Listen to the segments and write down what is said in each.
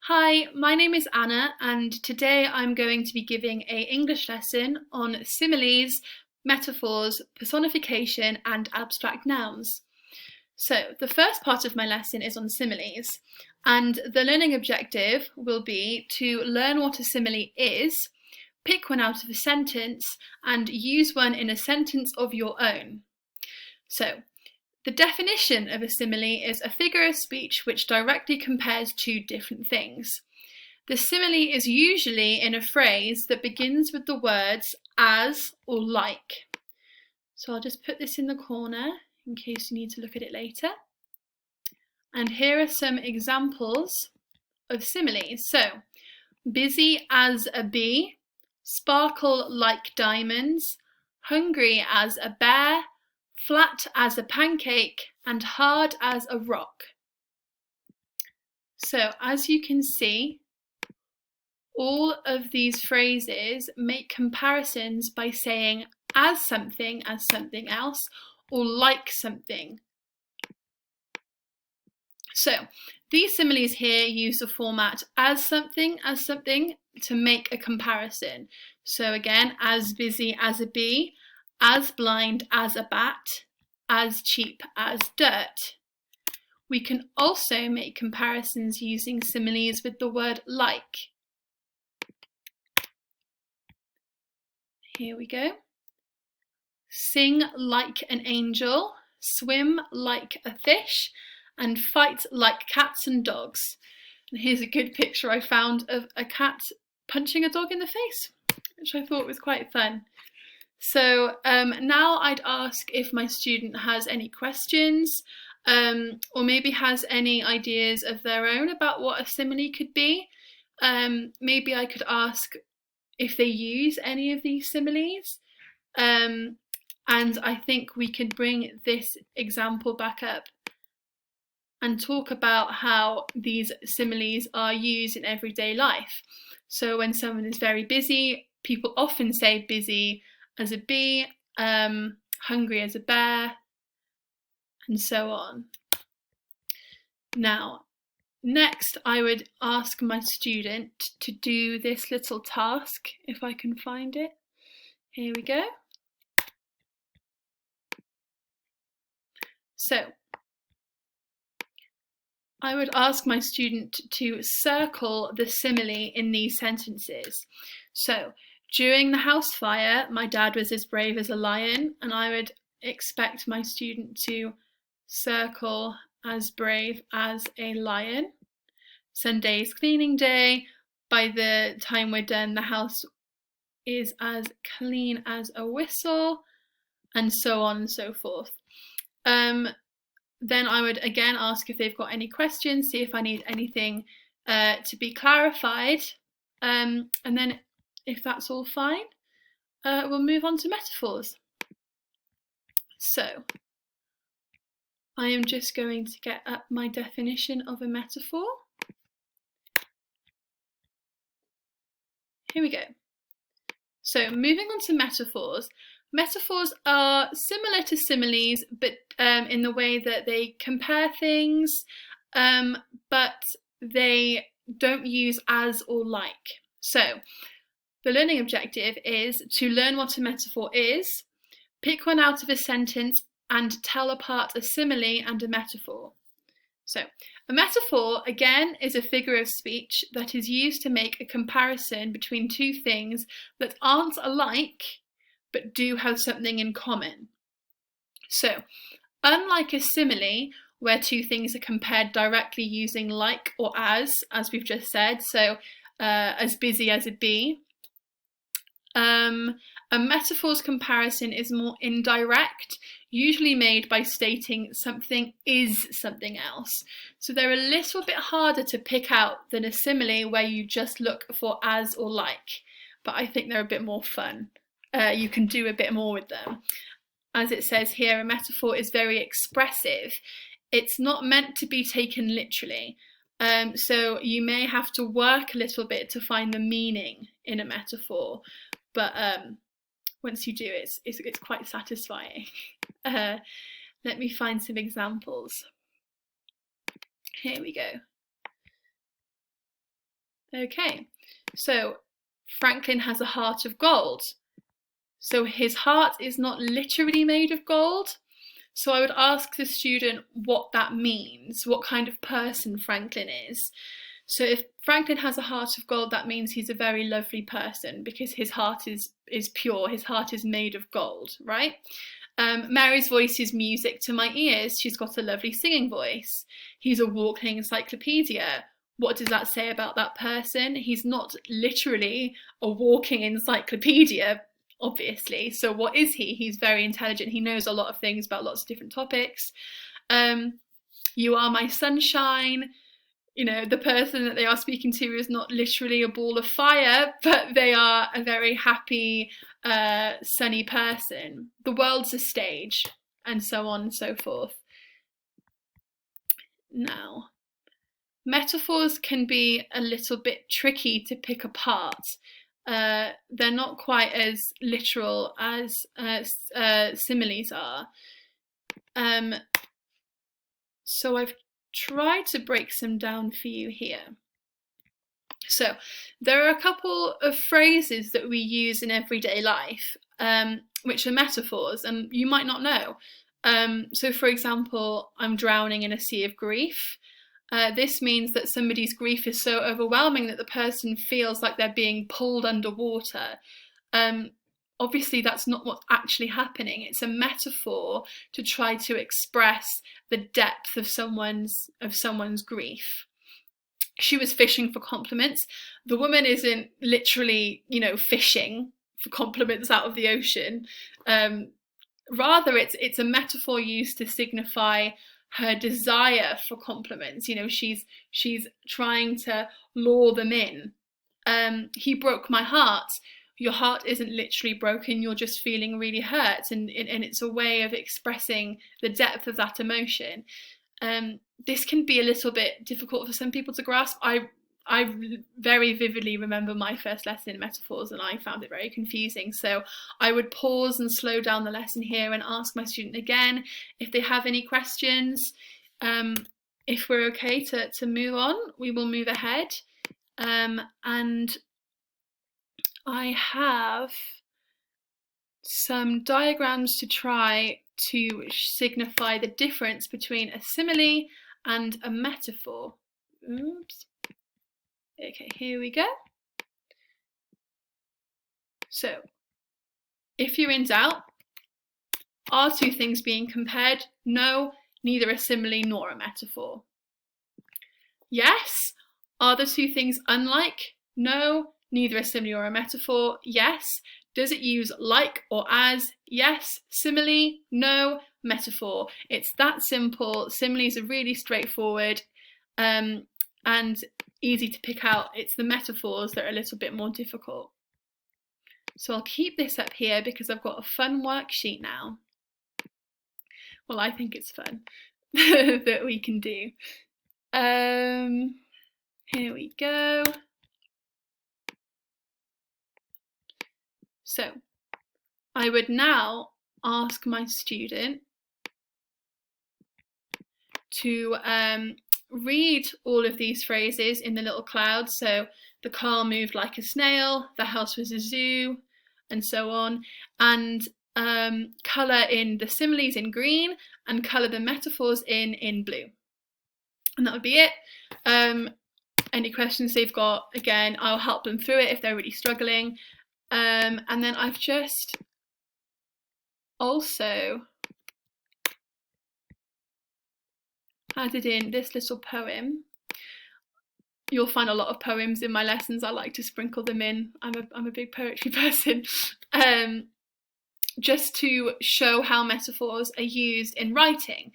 Hi, my name is Anna, and today I'm going to be giving an English lesson on similes, metaphors, personification, and abstract nouns. So, the first part of my lesson is on similes, and the learning objective will be to learn what a simile is, pick one out of a sentence, and use one in a sentence of your own. So, the definition of a simile is a figure of speech which directly compares two different things. The simile is usually in a phrase that begins with the words as or like. So I'll just put this in the corner in case you need to look at it later. And here are some examples of similes. So, busy as a bee, sparkle like diamonds, hungry as a bear, flat as a pancake, and hard as a rock. So, as you can see, all of these phrases make comparisons by saying as something else, or like something. So, these similes here use the format as something to make a comparison. So again, as busy as a bee, as blind as a bat, as cheap as dirt. We can also make comparisons using similes with the word like. Here we go. Sing like an angel, swim like a fish, and fight like cats and dogs. And here's a good picture I found of a cat punching a dog in the face, which I thought was quite fun. So now I'd ask if my student has any questions, or maybe has any ideas of their own about what a simile could be. Maybe I could ask if they use any of these similes. And I think we could bring this example back up and talk about how these similes are used in everyday life. So when someone is very busy, people often say busy as a bee, hungry as a bear, and so on. Now, next I would ask my student to do this little task, if I can find it. Here we go. So, I would ask my student to circle the simile in these sentences. So, during the house fire, my dad was as brave as a lion, and I would expect my student to circle as brave as a lion. Sunday's cleaning day. By the time we're done, the house is as clean as a whistle, and so on and so forth. Then I would again ask if they've got any questions, see if I need anything to be clarified, and then if that's all fine, we'll move on to metaphors. So, I am just going to get up my definition of a metaphor. Here we go. So, moving on to metaphors. Metaphors are similar to similes, but in the way that they compare things, but they don't use as or like. So, the learning objective is to learn what a metaphor is, pick one out of a sentence, and tell apart a simile and a metaphor. So, a metaphor, again, is a figure of speech that is used to make a comparison between two things that aren't alike, but do have something in common. So, unlike a simile, where two things are compared directly using like or as we've just said, so as busy as a bee, a metaphor's comparison is more indirect, usually made by stating something is something else. So they're a little bit harder to pick out than a simile where you just look for as or like, but I think they're a bit more fun. You can do a bit more with them. As it says here, a metaphor is very expressive. It's not meant to be taken literally. So you may have to work a little bit to find the meaning in a metaphor, but once you do, it's quite satisfying. Let me find some examples. Here we go. Okay, so Franklin has a heart of gold. So his heart is not literally made of gold. So I would ask the student what that means, what kind of person Franklin is. So if Franklin has a heart of gold, that means he's a very lovely person because his heart is pure, his heart is made of gold, right? Mary's voice is music to my ears. She's got a lovely singing voice. He's a walking encyclopedia. What does that say about that person? He's not literally a walking encyclopedia, obviously. So what is he? He's very intelligent. He knows a lot of things about lots of different topics. You are my sunshine. You know, the person that they are speaking to is not literally a ball of fire, but they are a very happy, sunny person. The world's a stage, and so on and so forth. Now, metaphors can be a little bit tricky to pick apart. They're not quite as literal as similes are. So I've tried to break some down for you here. So there are a couple of phrases that we use in everyday life, which are metaphors, and you might not know. So for example, I'm drowning in a sea of grief. This means that somebody's grief is so overwhelming that the person feels like they're being pulled underwater. Obviously, that's not what's actually happening. It's a metaphor to try to express the depth of someone's grief. She was fishing for compliments. The woman isn't literally, fishing for compliments out of the ocean. Rather, it's a metaphor used to signify her desire for compliments. She's trying to lure them in. He broke my heart. Your heart isn't literally broken, you're just feeling really hurt, and it's a way of expressing the depth of that emotion. This can be a little bit difficult for some people to grasp. I very vividly remember my first lesson in metaphors, and I found it very confusing. So I would pause and slow down the lesson here and ask my student again if they have any questions. If we're okay to move on, we will move ahead. And I have some diagrams to try to signify the difference between a simile and a metaphor. Oops. Okay, here we go. So, if you're in doubt, are two things being compared? No, neither a simile nor a metaphor. Yes, are the two things unlike? No, neither a simile or a metaphor. Yes. Does it use like or as? Yes. Simile? No. Metaphor. It's that simple. Similes are really straightforward and easy to pick out. It's the metaphors that are a little bit more difficult. So I'll keep this up here because I've got a fun worksheet now. Well, I think it's fun that we can do. Here we go. So I would now ask my student to read all of these phrases in the little clouds. So the car moved like a snail, the house was a zoo, and so on. And colour in the similes in green and colour the metaphors in blue. And that would be it. Any questions they've got, again, I'll help them through it if they're really struggling. And then I've just also added in this little poem. You'll find a lot of poems in my lessons. I like to sprinkle them in. I'm a big poetry person. Just to show how metaphors are used in writing.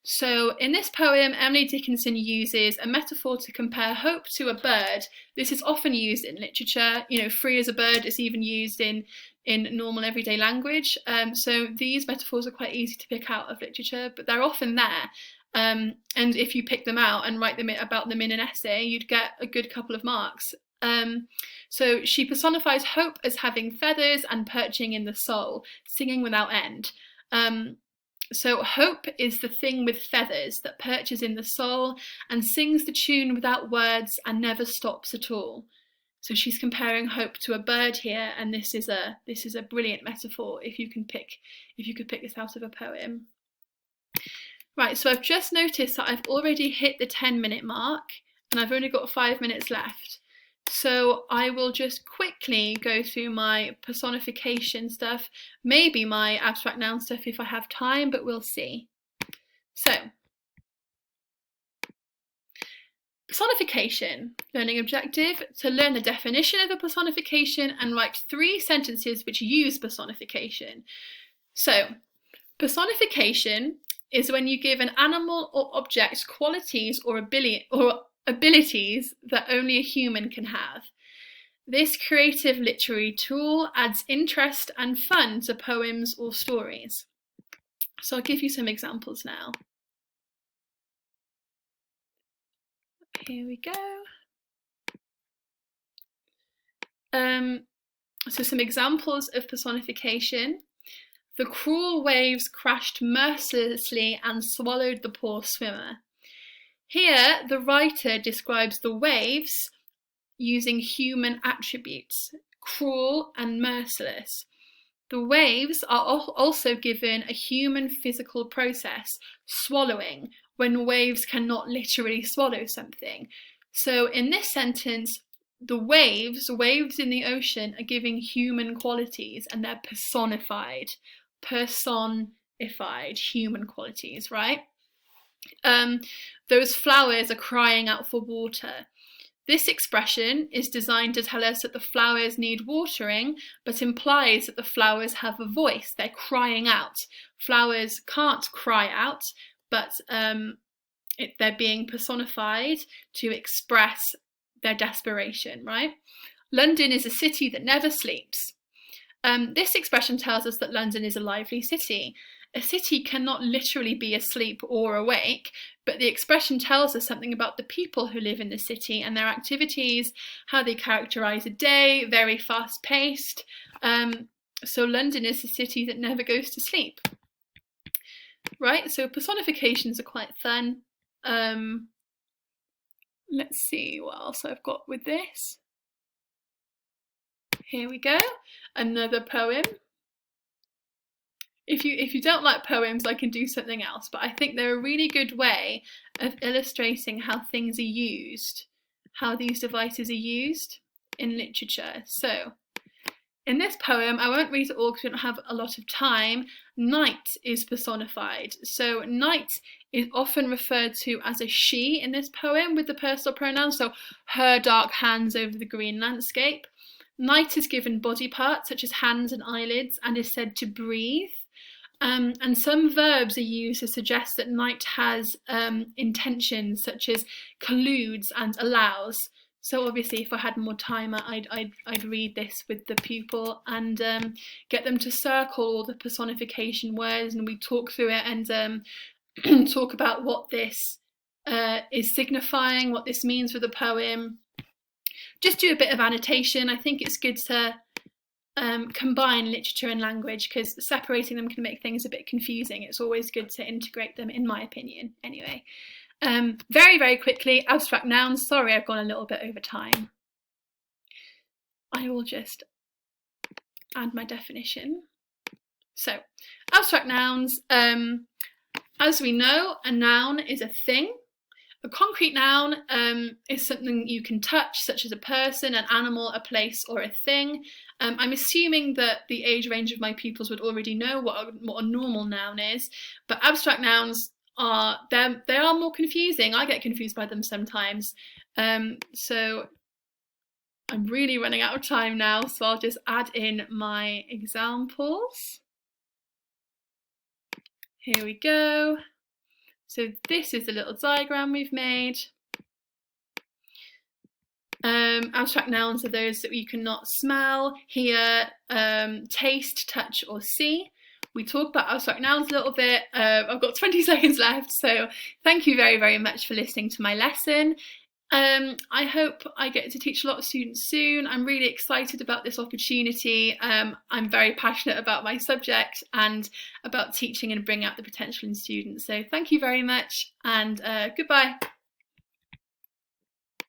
So in this poem, Emily Dickinson uses a metaphor to compare hope to a bird. This is often used in literature. Free as a bird is even used in normal everyday language. So these metaphors are quite easy to pick out of literature, but they're often there. And if you pick them out and write about them in an essay, you'd get a good couple of marks. So she personifies hope as having feathers and perching in the soul, singing without end. So hope is the thing with feathers that perches in the soul and sings the tune without words and never stops at all. So she's comparing hope to a bird here, and this is a brilliant metaphor if you could pick this out of a poem. Right, so I've just noticed that I've already hit the 10-minute mark and I've only got 5 minutes left. So I will just quickly go through my personification stuff, maybe my abstract noun stuff if I have time, but we'll see. So, personification. Learning objective: to learn the definition of a personification and write 3 sentences which use personification. So, personification is when you give an animal or object qualities or abilities that only a human can have. This creative literary tool adds interest and fun to poems or stories. So I'll give you some examples now. Here we go. So some examples of personification. The cruel waves crashed mercilessly and swallowed the poor swimmer. Here, the writer describes the waves using human attributes, cruel and merciless. The waves are also given a human physical process, swallowing, when waves cannot literally swallow something. So in this sentence, the waves in the ocean are giving human qualities and they're personified human qualities, right? Those flowers are crying out for water. This expression is designed to tell us that the flowers need watering, but implies that the flowers have a voice. They're crying out. Flowers can't cry out, but they're being personified to express their desperation, right? London is a city that never sleeps. This expression tells us that London is a lively city. A city cannot literally be asleep or awake, but the expression tells us something about the people who live in the city and their activities, how they characterise a day, very fast-paced. So London is a city that never goes to sleep. Right, so personifications are quite fun. Let's see what else I've got with this. Here we go, another poem. If you don't like poems, I can do something else, but I think they're a really good way of illustrating how things are used, how these devices are used in literature. So, in this poem, I won't read it all because we don't have a lot of time. Night is personified. So, night is often referred to as a she in this poem with the personal pronoun, so her dark hands over the green landscape. Night is given body parts such as hands and eyelids and is said to breathe. And some verbs are used to suggest that night has intentions such as colludes and allows. So obviously if I had more time I'd read this with the pupil and get them to circle all the personification words, and we talk through it and talk about what this is signifying, what this means for the poem. Just do a bit of annotation. I think it's good to combine literature and language because separating them can make things a bit confusing. It's always good to integrate them, in my opinion, anyway. Very, very quickly, abstract nouns. Sorry, I've gone a little bit over time. I will just add my definition. So, abstract nouns. As we know, a noun is a thing. A concrete noun is something you can touch, such as a person, an animal, a place, or a thing. I'm assuming that the age range of my pupils would already know what a normal noun is, but abstract nouns they are more confusing. I get confused by them sometimes. So I'm really running out of time now, so I'll just add in my examples. Here we go. So this is the little diagram we've made. Abstract nouns are those that you cannot smell, hear, taste, touch, or see. We talk about abstract nouns a little bit. I've got 20 seconds left, so thank you very, very much for listening to my lesson. I hope I get to teach a lot of students soon. I'm really excited about this opportunity. I'm very passionate about my subject and about teaching and bringing out the potential in students. So thank you very much, and goodbye.